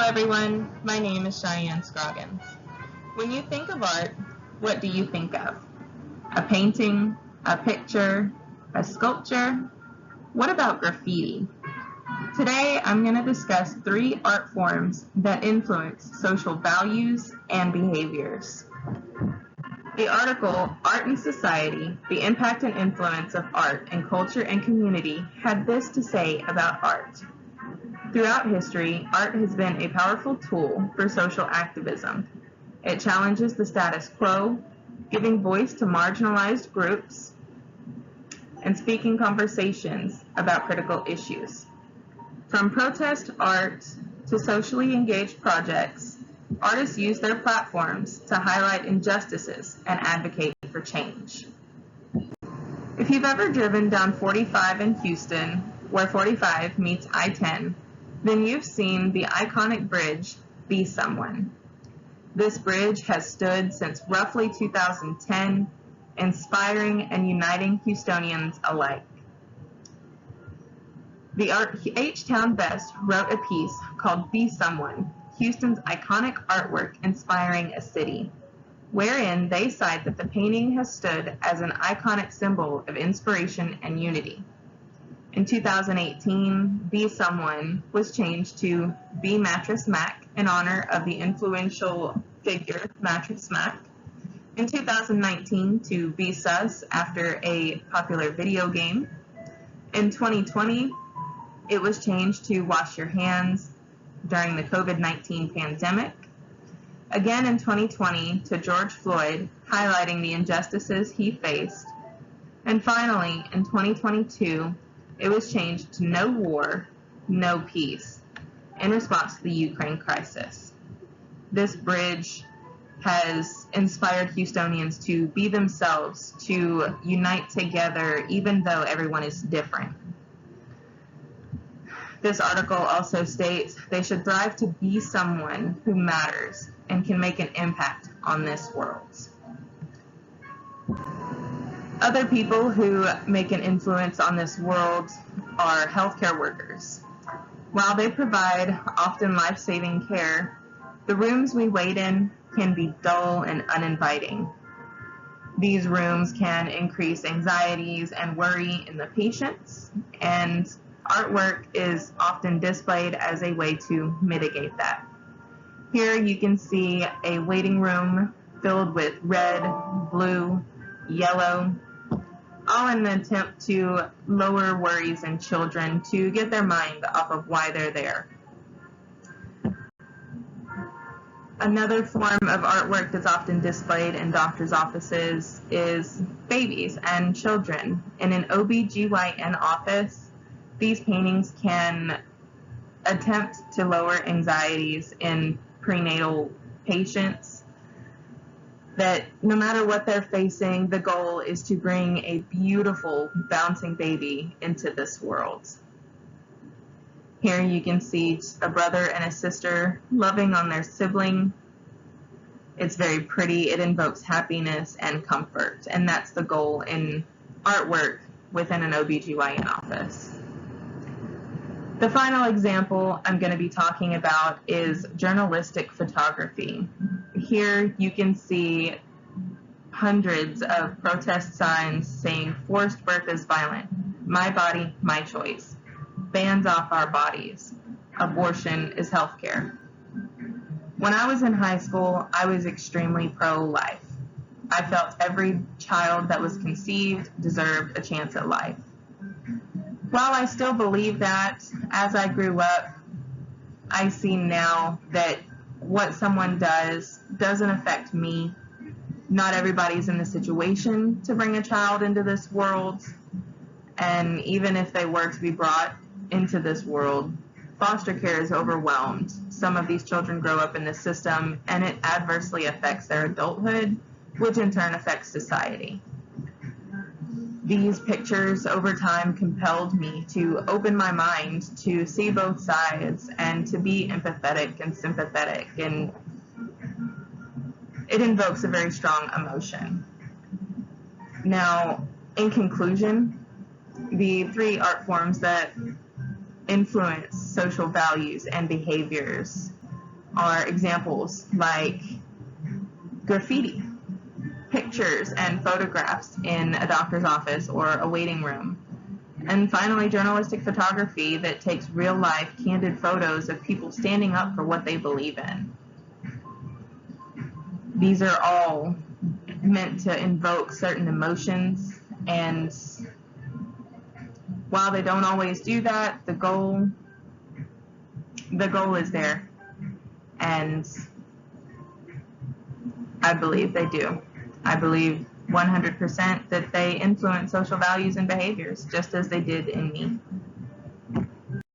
everyone, my name is Cheyenne Scroggins. When you think of art, what do you think of? A painting, a picture, a sculpture? What about graffiti? Today I'm going to discuss 3 art forms that influence social values and behaviors. The article, Art and Society, The Impact and Influence of Art in Culture and Community, had this to say about art. Throughout history, art has been a powerful tool for social activism. It challenges the status quo, giving voice to marginalized groups, and speaking conversations about critical issues. From protest art to socially engaged projects, artists use their platforms to highlight injustices and advocate for change. If you've ever driven down 45 in Houston, where 45 meets I-10, then you've seen the iconic bridge, Be Someone. This bridge has stood since roughly 2010, inspiring and uniting Houstonians alike. The H-Town Best wrote a piece called Be Someone, Houston's iconic artwork inspiring a city, wherein they cite that the painting has stood as an iconic symbol of inspiration and unity. In 2018, Be Someone was changed to Be Mattress Mac in honor of the influential figure Mattress Mac. In 2019 to Be Sus after a popular video game. In 2020, it was changed to Wash Your Hands during the COVID-19 pandemic. Again in 2020 to George Floyd, highlighting the injustices he faced. And finally, in 2022, it was changed to No War, No Peace, in response to the Ukraine crisis. This bridge has inspired Houstonians to be themselves, to unite together, even though everyone is different. This article also states they should strive to be someone who matters and can make an impact on this world. Other people who make an influence on this world are healthcare workers. While they provide often life-saving care, the rooms we wait in can be dull and uninviting. These rooms can increase anxieties and worry in the patients, and artwork is often displayed as a way to mitigate that. Here you can see a waiting room filled with red, blue, yellow, all in an attempt to lower worries in children to get their mind off of why they're there. Another form of artwork that's often displayed in doctors' offices is babies and children. In an OB/GYN office, these paintings can attempt to lower anxieties in prenatal patients, that no matter what they're facing, the goal is to bring a beautiful, bouncing baby into this world. Here you can see a brother and a sister loving on their sibling. It's very pretty. It invokes happiness and comfort, and that's the goal in artwork within an OB/GYN office. The final example I'm going to be talking about is journalistic photography. Here you can see hundreds of protest signs saying forced birth is violent, my body, my choice, bands off our bodies, abortion is healthcare. When I was in high school, I was extremely pro-life. I felt every child that was conceived deserved a chance at life. While I still believe that, as I grew up, I see now that what someone does doesn't affect me. Not everybody's in the situation to bring a child into this world, and even if they were to be brought into this world, foster care is overwhelmed. Some of these children grow up in the system, and it adversely affects their adulthood, which in turn affects society. These pictures over time compelled me to open my mind to see both sides and to be empathetic and sympathetic, and it invokes a very strong emotion. Now, in conclusion, the 3 art forms that influence social values and behaviors are examples like graffiti, pictures and photographs in a doctor's office or a waiting room. And finally, journalistic photography that takes real-life, candid photos of people standing up for what they believe in. These are all meant to invoke certain emotions, and while they don't always do that, the goal is there, and I believe they do. I believe 100% that they influence social values and behaviors, just as they did in me.